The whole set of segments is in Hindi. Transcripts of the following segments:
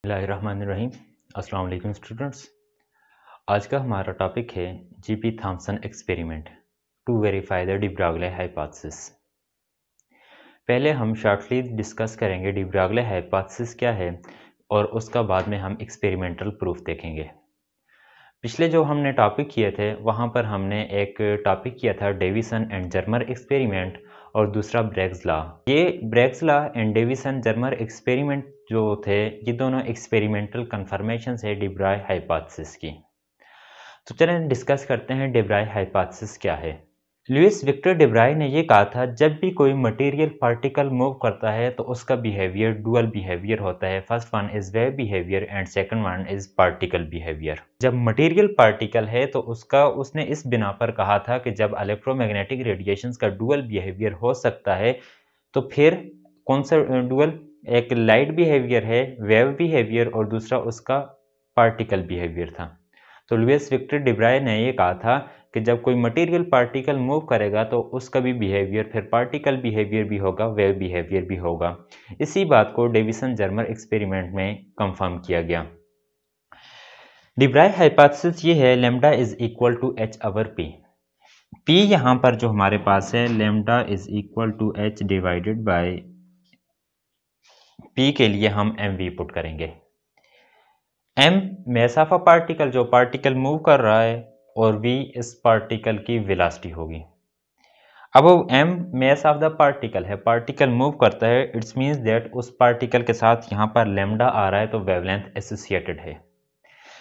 बिस्मिल्लाहिर्रहमानिर्रहीम। अस्सलाम वालेकुम स्टूडेंट्स। आज का हमारा टॉपिक है GP Thomson experiment to verify the de Broglie hypothesis. पहले हम शॉर्टली डिस्कस करेंगे डी ब्रॉगली हाइपोथेसिस क्या है और उसका बाद में हम एक्सपेरिमेंटल प्रूफ देखेंगे। पिछले जो हमने टॉपिक किए थे वहाँ पर हमने एक टॉपिक किया था डेविसन एंड जर्मर एक्सपेरिमेंट और दूसरा ब्रैग्स लॉ। ये Bragg's law and Davisson Germer experiment जो थे ये दोनों एक्सपेरिमेंटल कंफर्मेशन है डी ब्रॉगली हाइपोथेसिस की। तो चलें डिस्कस करते हैं डी ब्रॉगली हाइपोथेसिस क्या है। लुइस विक्टर डी ब्रॉगली ने ये कहा था जब भी कोई मटेरियल पार्टिकल मूव करता है तो उसका बिहेवियर डुअल बिहेवियर होता है। First one is wave behaviour and second one is particle behaviour. जब मटेरियल पार्टिकल है तो उसने इस बिना पर कहा था कि जब इलेक्ट्रोमैग्नेटिक रेडिएशंस का डुअल बिहेवियर हो सकता है तो फिर कौन सा डुअल, एक लाइट बिहेवियर है वेव बिहेवियर और दूसरा उसका पार्टिकल बिहेवियर था। तो लुइस विक्टर डी ब्रॉगली ने ये कहा था कि जब कोई मटेरियल पार्टिकल मूव करेगा तो उसका भी बिहेवियर फिर पार्टिकल बिहेवियर भी होगा, वेव बिहेवियर भी होगा। इसी बात को डेविसन जर्मर एक्सपेरिमेंट में कंफर्म किया गया। डी ब्रॉगली हाइपोथेसिस ये है lambda is equal to h over p. P यहाँ पर जो हमारे पास है lambda is equal to H divided by p के लिए हम एम वी पुट करेंगे। M mass of a particle, जो पार्टिकल मूव कर रहा है, और v इस पार्टिकल की वेलोसिटी होगी। अब m mass of the particle है, पार्टिकल मूव करता है, इट्स मींस दैट उस पार्टिकल के साथ यहाँ पर लैम्डा आ रहा है तो वेवलेंथ एसोसिएटेड है।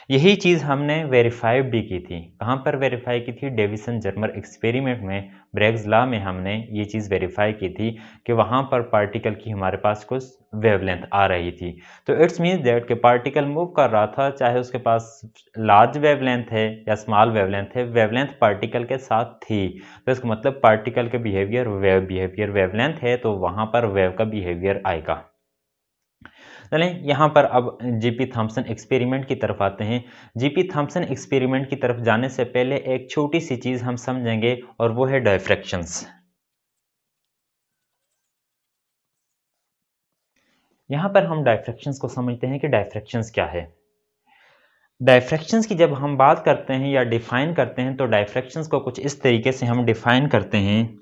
यही चीज़ हमने वेरीफाई भी की थी। कहाँ पर वेरीफाई की थी? डेविसन जर्मर एक्सपेरिमेंट में, ब्रैग्स लॉ में हमने ये चीज़ वेरीफाई की थी कि वहाँ पर पार्टिकल की हमारे पास कुछ वेवलेंथ आ रही थी। तो इट्स मीन्स दैट कि पार्टिकल मूव कर रहा था, चाहे उसके पास लार्ज वेवलेंथ है या स्मॉल वेवलेंथ है, वेवलेंथ पार्टिकल के साथ थी। तो इसका मतलब पार्टिकल के बिहेवियर वेव बिहेवियर, वेवलेंथ है तो वहाँ पर वेव का बिहेवियर आएगा। चलें यहाँ पर अब जीपी थॉम्सन एक्सपेरिमेंट की तरफ आते हैं। जीपी थॉम्सन एक्सपेरिमेंट की तरफ जाने से पहले एक छोटी सी चीज़ हम समझेंगे और वो है डायफ्रैक्शंस। यहाँ पर हम डायफ्रैक्शंस को समझते हैं कि डायफ्रैक्शंस क्या है। डायफ्रैक्शंस की जब हम बात करते हैं या डिफाइन करते हैं तो डायफ्रैक्शंस को कुछ इस तरीके से हम डिफाइन करते हैं।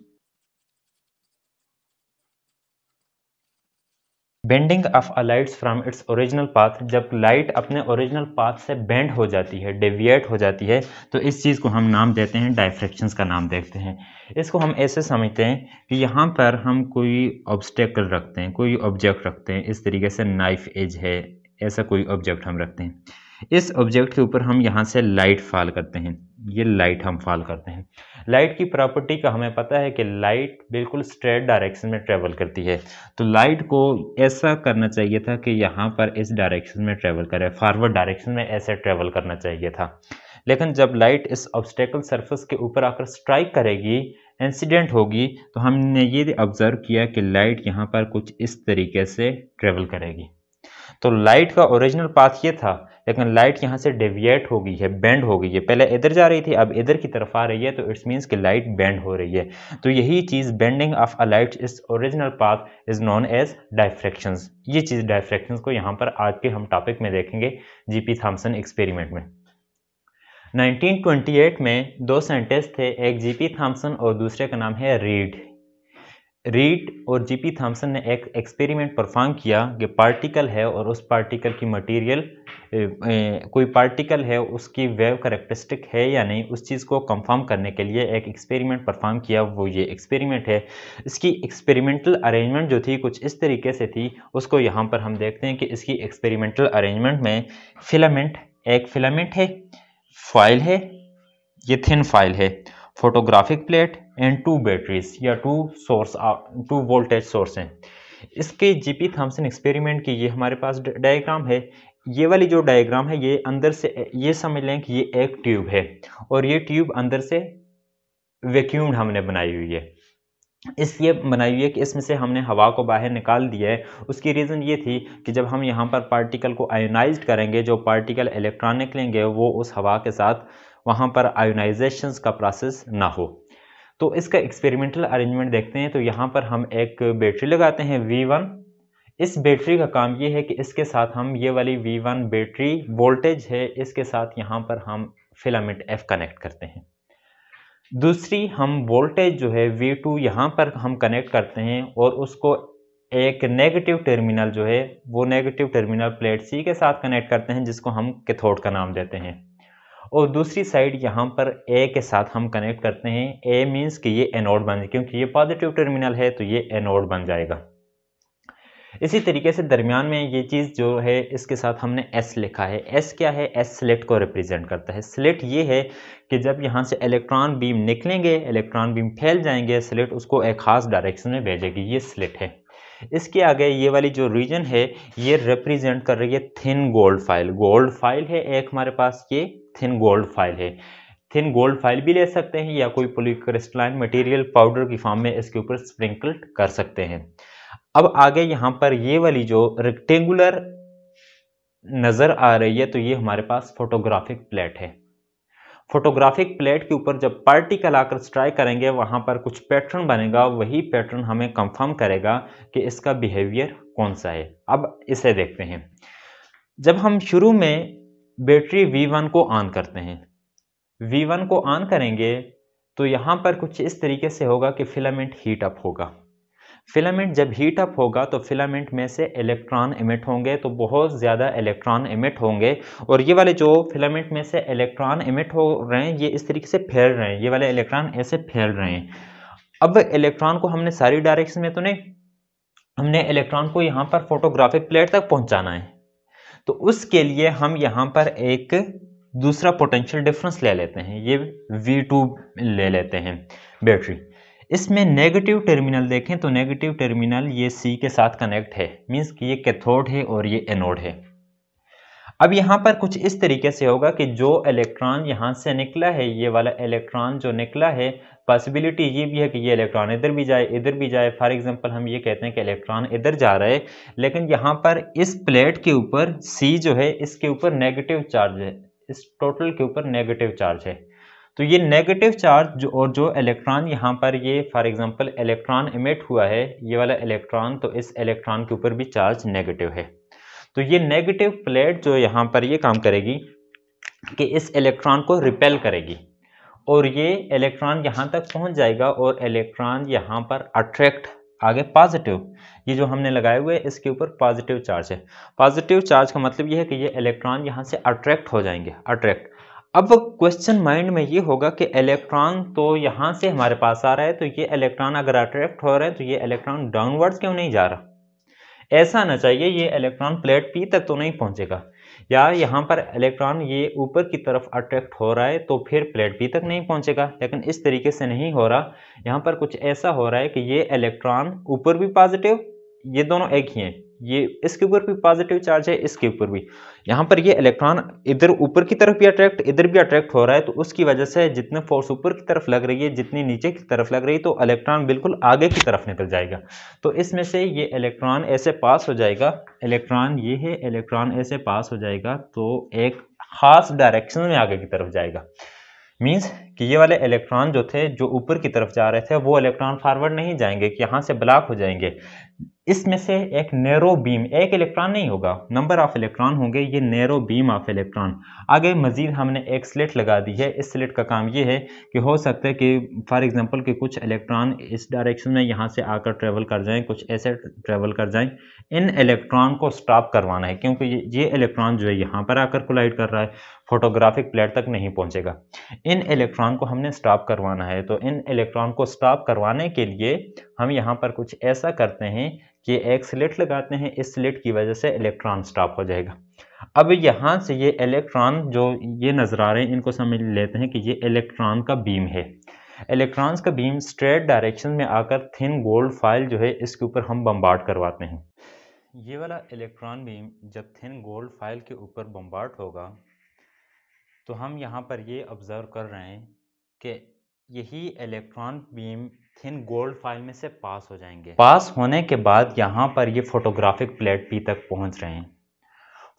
Bending of a lights from its original path, जब लाइट अपने ओरिजिनल पाथ से बेंड हो जाती है, डेविएट हो जाती है, तो इस चीज़ को हम नाम देते हैं, डायफ्रैक्शंस का नाम देखते हैं। इसको हम ऐसे समझते हैं कि यहाँ पर हम कोई ऑब्स्टेकल रखते हैं, कोई ऑब्जेक्ट रखते हैं, इस तरीके से नाइफ एज है, ऐसा कोई ऑब्जेक्ट हम रखते हैं। इस ऑब्जेक्ट के ऊपर हम यहाँ से लाइट फॉल करते हैं, ये लाइट हम फॉल करते हैं। लाइट की प्रॉपर्टी का हमें पता है कि लाइट बिल्कुल स्ट्रेट डायरेक्शन में ट्रेवल करती है। तो लाइट को ऐसा करना चाहिए था कि यहाँ पर इस डायरेक्शन में ट्रेवल करे, फॉरवर्ड डायरेक्शन में ऐसे ट्रेवल करना चाहिए था। लेकिन जब लाइट इस ऑब्स्टेकल सरफेस के ऊपर आकर स्ट्राइक करेगी, इंसिडेंट होगी, तो हमने ये ऑब्जर्व किया कि लाइट यहाँ पर कुछ इस तरीके से ट्रेवल करेगी। तो लाइट का ओरिजिनल पाथ ये था, लेकिन लाइट यहाँ से डेविएट हो गई है, बेंड हो गई है। पहले इधर जा रही थी, अब इधर की तरफ आ रही है, तो इट्स मीन्स कि लाइट बेंड हो रही है। तो यही चीज़ bending of a light is original path is known as diffractions. ये चीज़ डायफ्रैक्शंस को यहाँ पर आज के हम टॉपिक में देखेंगे जीपी थॉम्सन एक्सपेरिमेंट में। 1928 में दो साइंटिस्ट थे, एक जीपी थॉम्सन और दूसरे का नाम है रीड और जीपी थॉम्सन ने एक एक्सपेरिमेंट परफॉर्म किया कि पार्टिकल है और उस पार्टिकल की मटेरियल, कोई पार्टिकल है उसकी वेव करेक्टरिस्टिक है या नहीं, उस चीज़ को कंफर्म करने के लिए एक एक्सपेरिमेंट परफॉर्म किया। वो ये एक्सपेरिमेंट है। इसकी एक्सपेरिमेंटल अरेंजमेंट जो थी कुछ इस तरीके से थी, उसको यहाँ पर हम देखते हैं कि इसकी एक्सपेरिमेंटल अरेंजमेंट में फिलामेंट, एक फिलामेंट है, फॉइल है, ये थिन फॉइल है, photographic plate and two batteries या टू वोल्टेज सोर्स हैं। इसके जीपी थॉम्सन एक्सपेरिमेंट की ये हमारे पास डायग्राम है। ये वाली जो डायग्राम है ये अंदर से ये समझ लें कि ये एक ट्यूब है और ये ट्यूब अंदर से वैक्यूम्ड हमने बनाई हुई है। इसलिए बनाई हुई है कि इसमें से हमने हवा को बाहर निकाल दिया है। उसकी रीज़न ये थी कि जब हम यहाँ पर पार्टिकल को आयोनाइज्ड करेंगे, जो पार्टिकल इलेक्ट्रॉन निकलेंगे वो उस हवा के साथ वहाँ पर आयोनाइजेशन का प्रोसेस ना हो। तो इसका एक्सपेरिमेंटल अरेंजमेंट देखते हैं। तो यहाँ पर हम एक बैटरी लगाते हैं V1, इस बैटरी का काम ये है कि इसके साथ हम ये वाली V1 बैटरी वोल्टेज है, इसके साथ यहाँ पर हम फिलामेंट F कनेक्ट करते हैं। दूसरी हम वोल्टेज जो है V2 यहाँ पर हम कनेक्ट करते हैं और उसको एक नेगेटिव टर्मिनल जो है वो नेगेटिव टर्मिनल प्लेट C के साथ कनेक्ट करते हैं, जिसको हम कैथोड का नाम देते हैं। और दूसरी साइड यहाँ पर A के साथ हम कनेक्ट करते हैं। A मीन्स कि ये एनोड बन जाए, क्योंकि ये पॉजिटिव टर्मिनल है तो ये एनोड बन जाएगा। इसी तरीके से दरमियान में ये चीज़ जो है इसके साथ हमने S लिखा है। S क्या है? S स्लिट को रिप्रेजेंट करता है। स्लिट ये है कि जब यहाँ से इलेक्ट्रॉन बीम निकलेंगे, इलेक्ट्रॉन बीम फैल जाएंगे, स्लिट उसको एक खास डायरेक्शन में भेजेगी, ये स्लिट है। इसके आगे ये वाली जो रीजन है ये रिप्रेजेंट कर रही है thin gold file. Gold file है एक हमारे पास, ये थिन गोल्ड फाइल है। थिन गोल्ड फाइल भी ले सकते हैं या कोई पॉलीक्रिस्टलाइन मटेरियल पाउडर की फॉर्म में इसके ऊपर स्प्रिंकल कर सकते हैं। अब आगे यहाँ पर ये वाली जो रेक्टेंगुलर नजर आ रही है तो ये हमारे पास फोटोग्राफिक प्लेट है। फोटोग्राफिक प्लेट के ऊपर जब पार्टिकल आकर स्ट्राइक करेंगे वहां पर कुछ पैटर्न बनेगा, वही पैटर्न हमें कंफर्म करेगा कि इसका बिहेवियर कौन सा है। अब इसे देखते हैं। जब हम शुरू में बैटरी V1 को ऑन करते हैं, V1 को ऑन करेंगे तो यहाँ पर कुछ इस तरीके से होगा कि फिलामेंट हीट अप होगा। फिलामेंट जब हीट अप होगा तो फिलामेंट में से इलेक्ट्रॉन इमिट होंगे, तो बहुत ज़्यादा इलेक्ट्रॉन इमिट होंगे। और ये वाले जो फिलामेंट में से इलेक्ट्रॉन इमिट हो रहे हैं ये इस तरीके से फैल रहे हैं, ये वाले इलेक्ट्रॉन ऐसे फैल रहे हैं। अब इलेक्ट्रॉन को हमने सारी डायरेक्शन में तो नहीं, हमने इलेक्ट्रॉन को यहाँ पर फोटोग्राफिक प्लेट तक पहुँचाना है। तो उसके लिए हम यहाँ पर एक दूसरा पोटेंशियल डिफरेंस ले लेते हैं, ये V2 ले लेते हैं बैटरी। इसमें नेगेटिव टर्मिनल देखें तो नेगेटिव टर्मिनल ये C के साथ कनेक्ट है, मींस कि ये कैथोड है और ये एनोड है। अब यहाँ पर कुछ इस तरीके से होगा कि जो इलेक्ट्रॉन यहाँ से निकला है, ये वाला इलेक्ट्रॉन जो निकला है, पॉसिबिलिटी ये भी है कि ये इलेक्ट्रॉन इधर भी जाए इधर भी जाए। फॉर एग्जांपल हम ये कहते हैं कि इलेक्ट्रॉन इधर जा रहा है, लेकिन यहाँ पर इस प्लेट के ऊपर C जो है इसके ऊपर नेगेटिव चार्ज है, इस टोटल के ऊपर नेगेटिव चार्ज है। तो ये नेगेटिव चार्ज और जो इलेक्ट्रॉन यहाँ पर ये फॉर एग्जांपल इलेक्ट्रॉन इमिट हुआ है, ये वाला इलेक्ट्रॉन, तो इस इलेक्ट्रॉन के ऊपर भी चार्ज नेगेटिव है। तो ये नेगेटिव प्लेट जो यहाँ पर ये काम करेगी कि इस इलेक्ट्रॉन को रिपेल करेगी और ये इलेक्ट्रॉन यहाँ तक पहुँच जाएगा और इलेक्ट्रॉन यहाँ पर अट्रैक्ट आगे पॉजिटिव, ये जो हमने लगाए हुए इसके ऊपर पॉजिटिव चार्ज है। पॉजिटिव चार्ज का मतलब ये है कि ये इलेक्ट्रॉन यहाँ से अट्रैक्ट हो जाएंगे, अट्रैक्ट। अब क्वेश्चन माइंड में ये होगा कि इलेक्ट्रॉन तो यहाँ से हमारे पास आ रहा है, तो ये इलेक्ट्रॉन अगर अट्रैक्ट हो रहा है तो ये इलेक्ट्रॉन डाउनवर्ड्स क्यों नहीं जा रहा? ऐसा ना चाहिए, ये इलेक्ट्रॉन प्लेट P तक तो नहीं पहुंचेगा, या यहाँ पर इलेक्ट्रॉन ये ऊपर की तरफ अट्रैक्ट हो रहा है तो फिर प्लेट P तक नहीं पहुंचेगा। लेकिन इस तरीके से नहीं हो रहा, यहाँ पर कुछ ऐसा हो रहा है कि ये इलेक्ट्रॉन ऊपर भी पॉजिटिव, ये दोनों एक ही हैं, ये इसके ऊपर भी पॉजिटिव चार्ज है, इसके ऊपर भी। यहाँ पर ये इलेक्ट्रॉन इधर ऊपर की तरफ भी अट्रैक्ट इधर भी अट्रैक्ट हो रहा है, तो उसकी वजह से जितने फोर्स ऊपर की तरफ लग रही है जितनी नीचे की तरफ लग रही है, तो इलेक्ट्रॉन बिल्कुल आगे की तरफ निकल जाएगा। तो इसमें से ये इलेक्ट्रॉन ऐसे पास हो जाएगा, इलेक्ट्रॉन ये है, इलेक्ट्रॉन ऐसे पास हो जाएगा तो एक खास डायरेक्शन में आगे की तरफ जाएगा। मीन्स कि ये वाले इलेक्ट्रॉन जो थे जो ऊपर की तरफ जा रहे थे वो इलेक्ट्रॉन फॉरवर्ड नहीं जाएंगे, कि यहाँ से ब्लॉक हो जाएंगे। इसमें से एक नैरो बीम, एक इलेक्ट्रॉन नहीं होगा, नंबर ऑफ इलेक्ट्रॉन होंगे, ये नैरो बीम ऑफ इलेक्ट्रॉन। आगे मजीद हमने एक स्लिट लगा दी है। इस स्लिट का काम ये है कि हो सकता है कि फॉर एग्जांपल कि कुछ इलेक्ट्रॉन इस डायरेक्शन में यहाँ से आकर ट्रेवल कर जाएं, कुछ ऐसे ट्रेवल कर जाएं। इन इलेक्ट्रॉन को स्टॉप करवाना है, क्योंकि ये इलेक्ट्रॉन जो है यहाँ पर आकर कोलाइड कर रहा है, फोटोग्राफिक प्लेट तक नहीं पहुँचेगा। इन इलेक्ट्रॉन को हमने स्टॉप करवाना है। तो इन इलेक्ट्रॉन को स्टॉप करवाने के लिए हम यहाँ पर कुछ ऐसा करते हैं कि एक स्लिट लगाते हैं, इस स्लिट की वजह से इलेक्ट्रॉन स्टॉप हो जाएगा। अब यहाँ से ये इलेक्ट्रॉन जो ये नजर आ रहे हैं इनको समझ लेते हैं कि ये इलेक्ट्रॉन का बीम है। इलेक्ट्रॉन्स का बीम स्ट्रेट डायरेक्शन में आकर थिन गोल्ड फाइल जो है इसके ऊपर हम बम्बार्ड करवाते हैं। ये वाला इलेक्ट्रॉन बीम जब थिन गोल्ड फाइल के ऊपर बम्बार्ड होगा तो हम यहाँ पर ये ऑब्जर्व कर रहे हैं कि यही electron beam thin gold file में से पास हो जाएंगे। पास होने के बाद यहाँ पर ये फोटोग्राफिक प्लेट P तक पहुँच रहे हैं।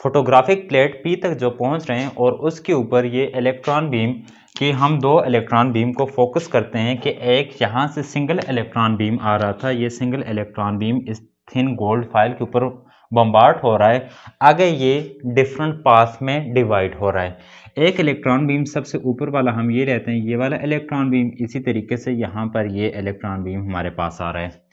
फोटोग्राफिक प्लेट P तक जो पहुँच रहे हैं और उसके ऊपर ये इलेक्ट्रॉन बीम कि हम दो इलेक्ट्रॉन बीम को फोकस करते हैं कि एक यहाँ से सिंगल इलेक्ट्रॉन बीम आ रहा था, ये सिंगल इलेक्ट्रॉन बीम इस थिन गोल्ड फाइल के ऊपर बम्बार्ड हो रहा है, आगे ये डिफरेंट पाथ में डिवाइड हो रहा है। एक इलेक्ट्रॉन बीम सबसे ऊपर वाला हम ये रहते हैं, ये वाला इलेक्ट्रॉन बीम, इसी तरीके से यहाँ पर ये इलेक्ट्रॉन बीम हमारे पास आ रहा है।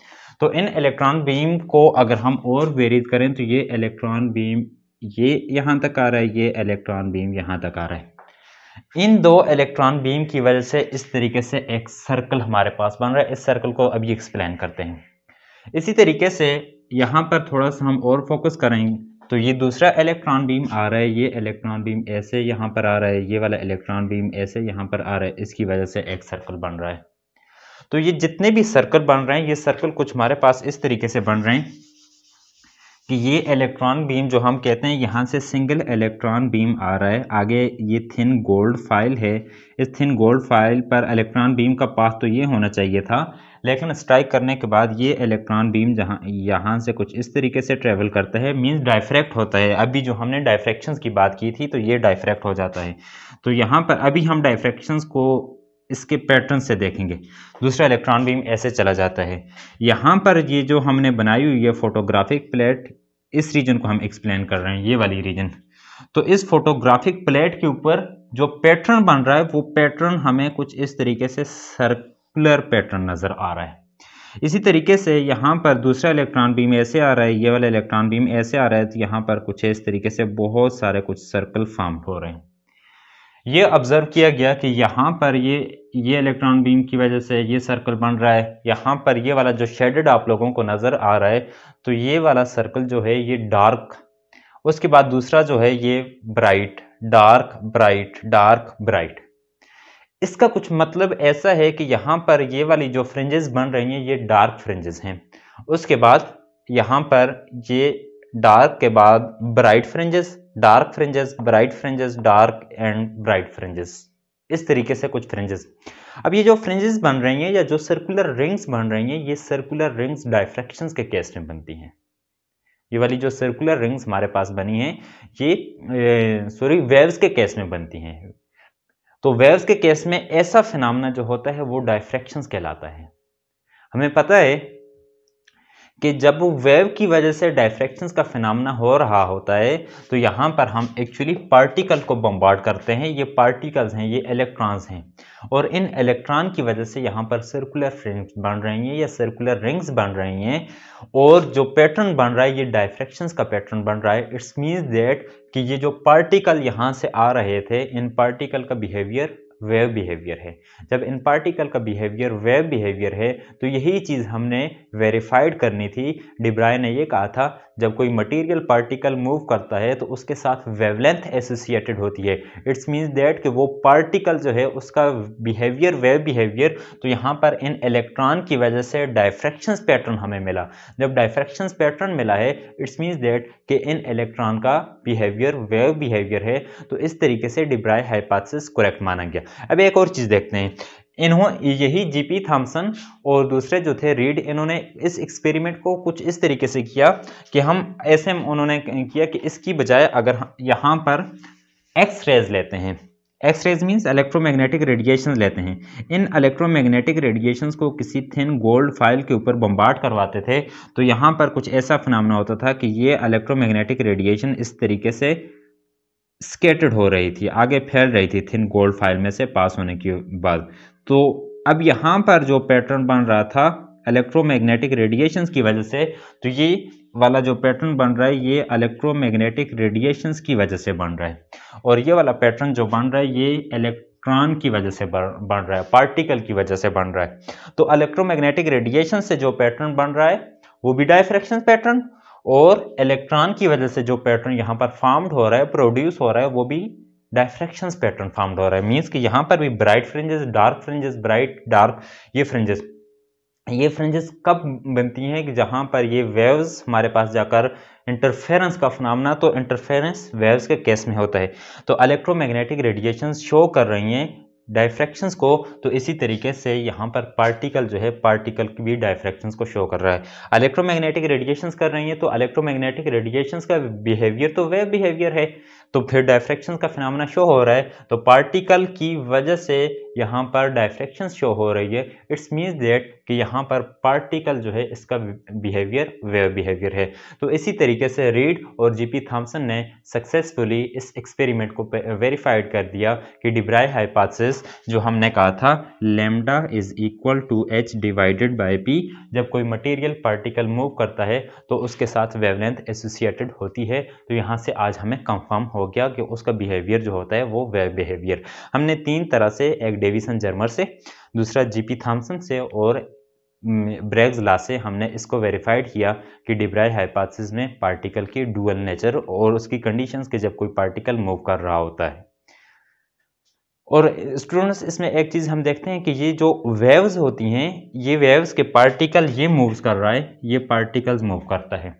तो इन इलेक्ट्रॉन बीम को अगर हम और वेरीज करें तो ये इलेक्ट्रॉन बीम ये यहाँ तक आ रहा है, ये इलेक्ट्रॉन बीम यहाँ तक आ रहा है। इन दो इलेक्ट्रॉन बीम की वजह से इस तरीके से एक सर्कल हमारे पास बन रहा है। इस सर्कल को अभी एक्सप्लेन करते हैं। इसी तरीके से यहाँ पर थोड़ा सा हम और फोकस करेंगे तो ये दूसरा इलेक्ट्रॉन बीम आ रहा है, ये इलेक्ट्रॉन बीम ऐसे यहाँ पर आ रहा है, ये वाला इलेक्ट्रॉन बीम ऐसे यहाँ पर आ रहा है, इसकी वजह से एक सर्कल बन रहा है। तो ये जितने भी सर्कल बन रहे हैं, ये सर्कल कुछ हमारे पास इस तरीके से बन रहे हैं कि ये इलेक्ट्रॉन बीम जो हम कहते हैं, यहाँ से सिंगल इलेक्ट्रॉन बीम आ रहा है, आगे ये थिन गोल्ड फाइल है, इस थिन गोल्ड फाइल पर इलेक्ट्रॉन बीम का पाथ तो ये होना चाहिए था, लेकिन स्ट्राइक करने के बाद ये इलेक्ट्रॉन बीम जहाँ यहाँ से कुछ इस तरीके से ट्रेवल करता है, मींस डायफ्रैक्ट होता है। अभी जो हमने डायफ्रैक्शंस की बात की थी तो ये डायफ्रैक्ट हो जाता है। तो यहाँ पर अभी हम डायफ्रैक्शंस को इसके पैटर्न से देखेंगे। दूसरा इलेक्ट्रॉन बीम ऐसे चला जाता है। यहाँ पर ये जो हमने बनाई हुई है फोटोग्राफिक प्लेट, इस रीजन को हम एक्सप्लेन कर रहे हैं, ये वाली रीजन। तो इस फोटोग्राफिक प्लेट के ऊपर जो पैटर्न बन रहा है वो पैटर्न हमें कुछ इस तरीके से सर्कुलर पैटर्न नजर आ रहा है। इसी तरीके से यहाँ पर दूसरा इलेक्ट्रॉन बीम ऐसे आ रहा है, ये वाला इलेक्ट्रॉन बीम ऐसे आ रहा है, तो यहाँ पर कुछ इस तरीके से बहुत सारे कुछ सर्कल फॉर्म हो रहे हैं। ये ऑब्जर्व किया गया कि यहाँ पर ये इलेक्ट्रॉन बीम की वजह से ये सर्कल बन रहा है। यहाँ पर ये वाला जो शेडेड आप लोगों को नजर आ रहा है, तो ये वाला सर्कल जो है ये डार्क, उसके बाद दूसरा जो है ये bright, dark bright, dark bright. इसका कुछ मतलब ऐसा है कि यहाँ पर ये वाली जो फ्रिंजेस बन रही हैं ये डार्क फ्रिंजेस हैं, उसके बाद यहाँ पर ये डार्क के बाद bright fringes, dark fringes, bright fringes, dark and bright fringes, इस तरीके से कुछ फ्रिंजेस। अब ये जो फ्रिंजेस बन रही हैं या जो सर्कुलर रिंग्स बन रही हैं, ये सर्कुलर रिंग्स डायफ्रैक्शंस के केस में बनती हैं। ये वाली जो सर्कुलर रिंग्स हमारे पास बनी हैं ये वेव्स के केस में बनती हैं। तो वेव्स के केस में ऐसा फिनोमेना जो होता है वो डायफ्रैक्शंस कहलाता है। हमें पता है कि जब वेव की वजह से डायफ्रैक्शंस का फिनोमेना हो रहा होता है तो यहाँ पर हम एक्चुअली पार्टिकल को बम्बार्ड करते हैं। ये पार्टिकल्स हैं, ये इलेक्ट्रॉन्स हैं, और इन इलेक्ट्रॉन की वजह से यहाँ पर सर्कुलर रिंग्स बन रही हैं या सर्कुलर रिंग्स बन रही हैं, और जो पैटर्न बन रहा है ये डायफ्रैक्शंस का पैटर्न बन रहा है। इट्स मीन्स दैट कि ये जो पार्टिकल यहाँ से आ रहे थे, इन पार्टिकल का बिहेवियर वेव बिहेवियर है। जब इन पार्टिकल का बिहेवियर वेव बिहेवियर है तो यही चीज़ हमने वेरीफाइड करनी थी। डिब्राय ने ये कहा था जब कोई मटेरियल पार्टिकल मूव करता है तो उसके साथ वेवलेंथ एसोसिएटेड होती है। इट्स मीन्स दैट कि वो पार्टिकल जो है उसका बिहेवियर वेव बिहेवियर, तो यहाँ पर इन इलेक्ट्रॉन की वजह से डायफ्रैक्शंस पैटर्न हमें मिला। जब डायफ्रैक्शंस पैटर्न मिला है इट्स मीन्स दैट कि इन इलेक्ट्रॉन का बिहेवियर वेव बिहेवियर है। तो इस तरीके से डिब्राय हाइपोथेसिस करेक्ट माना गया। अब एक और चीज़ देखते हैं। यही जीपी थॉम्सन और दूसरे जो थे रीड, इन्होंने इस एक्सपेरिमेंट को कुछ इस तरीके से किया कि हम ऐसे उन्होंने किया कि इसकी बजाय अगर यहाँ पर एक्स रेज लेते हैं, X rays means electromagnetic radiation लेते हैं, इन इलेक्ट्रोमैग्नेटिक रेडिएशंस को किसी थिन गोल्ड फाइल के ऊपर बम्बार्ड करवाते थे तो यहाँ पर कुछ ऐसा फिनोमेना होता था कि ये इलेक्ट्रोमैग्नेटिक रेडिएशन इस तरीके से स्केटर्ड हो रही थी, आगे फैल रही थी थिन गोल्ड फाइल में से पास होने के बाद। तो अब यहाँ पर जो पैटर्न बन रहा था इलेक्ट्रोमैग्नेटिक रेडिएशंस की वजह से, तो ये वाला जो पैटर्न बन रहा है ये इलेक्ट्रोमैग्नेटिक रेडिएशंस की वजह से बन रहा है, और ये वाला पैटर्न जो बन रहा है ये इलेक्ट्रॉन की वजह से बन रहा है, पार्टिकल की वजह से बन रहा है। तो इलेक्ट्रोमैग्नेटिक रेडिएशन से जो पैटर्न बन रहा है वो भी डायफ्रैक्शन पैटर्न, और इलेक्ट्रॉन की वजह से जो पैटर्न यहाँ पर फॉर्म्ड हो रहा है, प्रोड्यूस हो रहा है, वो भी डायफ्रैक्शंस पैटर्न फॉर्म्ड हो रहा है। मींस कि यहाँ पर भी bright fringes, dark fringes, bright dark, ये फ्रिंजेस कब बनती हैं कि जहाँ पर ये वेव्स हमारे पास जाकर इंटरफेरेंस का फिनोमेना, तो इंटरफेरेंस वेव्स के केस में होता है। तो इलेक्ट्रोमैग्नेटिक रेडिएशंस शो कर रही हैं डायफ्रैक्शंस को, तो इसी तरीके से यहाँ पर पार्टिकल जो है, पार्टिकल की भी डायफ्रैक्शंस को शो कर रहा है। इलेक्ट्रोमैग्नेटिक रेडिएशंस कर रही हैं तो इलेक्ट्रोमैग्नेटिक रेडिएशंस का बिहेवियर तो वेव बिहेवियर है। तो फिर डायफ्रैक्शन का फिनोमेना शो हो रहा है, तो पार्टिकल की वजह से यहाँ पर डायफ्रैक्शन शो हो रही है। इट्स मीन्स दैट कि यहाँ पर पार्टिकल जो है इसका बिहेवियर वेव बिहेवियर है। तो इसी तरीके से रीड और जीपी थॉम्सन ने सक्सेसफुली इस एक्सपेरिमेंट को वेरीफाइड कर दिया कि डिब्राय हाइपोथेसिस जो हमने कहा था lambda is equal to H divided by P, जब कोई मटेरियल पार्टिकल मूव करता है तो उसके साथ वेवलेंथ एसोसिएटेड होती है। तो यहाँ से आज हमें कंफर्म हो गया कि उसका बिहेवियर जो होता है वो वेव बिहेवियर। हमने तीन तरह से, एक डेविसन जर्मर से, दूसरा जीपी थॉम्सन से और ब्रेग्स लॉ से हमने इसको वेरीफाइड किया कि डिब्राय हाइपोथेसिस में पार्टिकल की डुअल नेचर और उसकी कंडीशंस के जब कोई पार्टिकल मूव कर रहा होता है। और स्टूडेंट्स इसमें एक चीज़ हम देखते हैं कि ये जो वेव्स होती हैं, ये वेव्स के पार्टिकल ये मूव्स कर रहा है, ये पार्टिकल्स मूव करता है।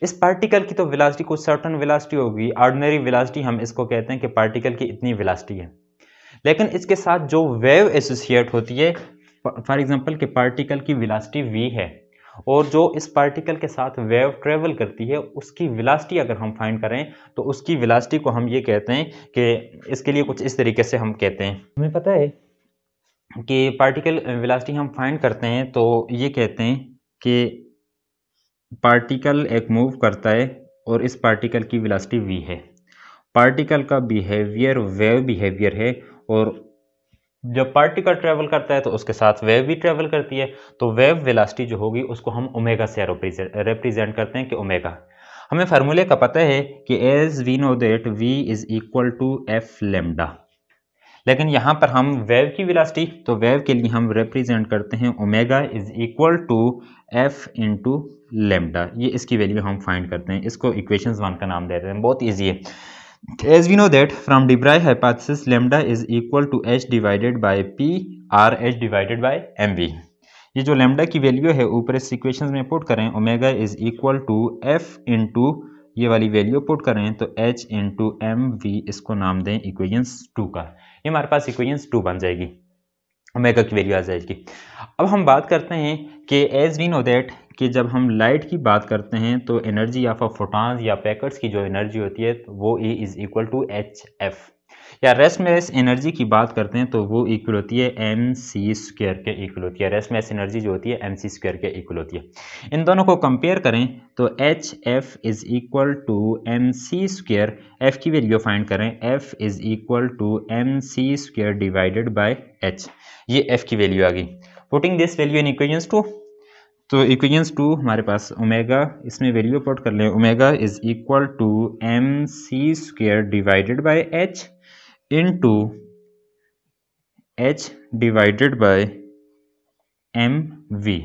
इस पार्टिकल की तो वेलोसिटी कुछ सर्टेन वेलोसिटी होगी, ऑर्डिनरी वेलोसिटी हम इसको कहते हैं कि पार्टिकल की इतनी वेलोसिटी है। लेकिन इसके साथ जो वेव एसोसिएट होती है, फॉर एग्जांपल कि पार्टिकल की वेलोसिटी v है और जो इस पार्टिकल के साथ वेव ट्रेवल करती है उसकी वेलोसिटी अगर हम फाइंड करें तो उसकी वेलोसिटी को हम ये कहते हैं कि इसके लिए कुछ इस तरीके से हम कहते हैं, हमें पता है कि पार्टिकल वेलोसिटी हम फाइंड करते हैं तो ये कहते हैं कि पार्टिकल एक मूव करता है और इस पार्टिकल की वेलोसिटी v है। पार्टिकल का बिहेवियर वेव बिहेवियर है और जब पार्टिकल ट्रेवल करता है तो उसके साथ वेव भी ट्रेवल करती है। तो वेव वेलोसिटी जो होगी उसको हम ओमेगा से रिप्रेजेंट करते हैं कि ओमेगा। हमें फार्मूले का पता है कि as we know that v is equal to F lambda, लेकिन यहाँ पर हम वेव की वेलोसिटी, तो वेव के लिए हम रिप्रेजेंट करते हैं omega is equal to F into lambda. ये इसकी वैल्यू हम फाइंड करते हैं, इसको इक्वेशंस 1 का नाम देते हैं, बहुत ईजी है। As we know that from de Broglie hypothesis lambda is equal to h divided by p or h divided by mv। ये जो लैम्डा की वैल्यू है ऊपर इस इक्वेशन में पुट करें, omega is equal to F into ये वाली वैल्यू पुट करें तो h इंटू एम वी, इसको नाम दें इक्वेशंस 2 का। ये हमारे पास इक्वेशंस 2 बन जाएगी, ओमेगा की वैल्यू आ जाएगी। अब हम बात करते हैं कि एज वी नो दैट कि जब हम लाइट की बात करते हैं तो एनर्जी ऑफ फोटॉन्स या पैकेट्स की जो एनर्जी होती है तो वो E is equal to H F, या रेस्ट मैस एनर्जी की बात करते हैं तो वो इक्वल होती है एम सी स्क्वायर के इक्वल होती है। रेस्ट मैस एनर्जी जो होती है एम सी स्क्वायर के इक्वल होती है। इन दोनों को कंपेयर करें तो H F is equal to M C square, F की वैल्यू फाइंड करें, F is equal to M C square divided by H, ये एफ की वैल्यू आ गई। Putting this value in equations 2, तो इक्वेशंस 2 हमारे पास ओमेगा, इसमें वैल्यू पुट कर लें, omega is equal to M C square divided by H into H divided by M V.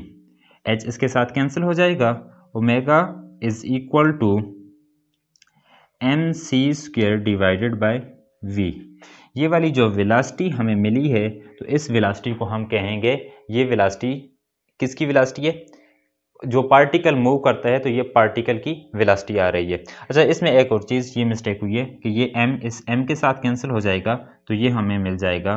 H इसके साथ कैंसिल हो जाएगा, omega is equal to M C square divided by V. ये वाली जो वेलोसिटी हमें मिली है तो इस वेलोसिटी को हम कहेंगे, ये वेलोसिटी किसकी वेलोसिटी है, जो पार्टिकल मूव करता है तो ये पार्टिकल की वेलोसिटी आ रही है। अच्छा, इसमें एक और चीज़ ये मिस्टेक हुई है कि ये m इस m के साथ कैंसिल हो जाएगा तो ये हमें मिल जाएगा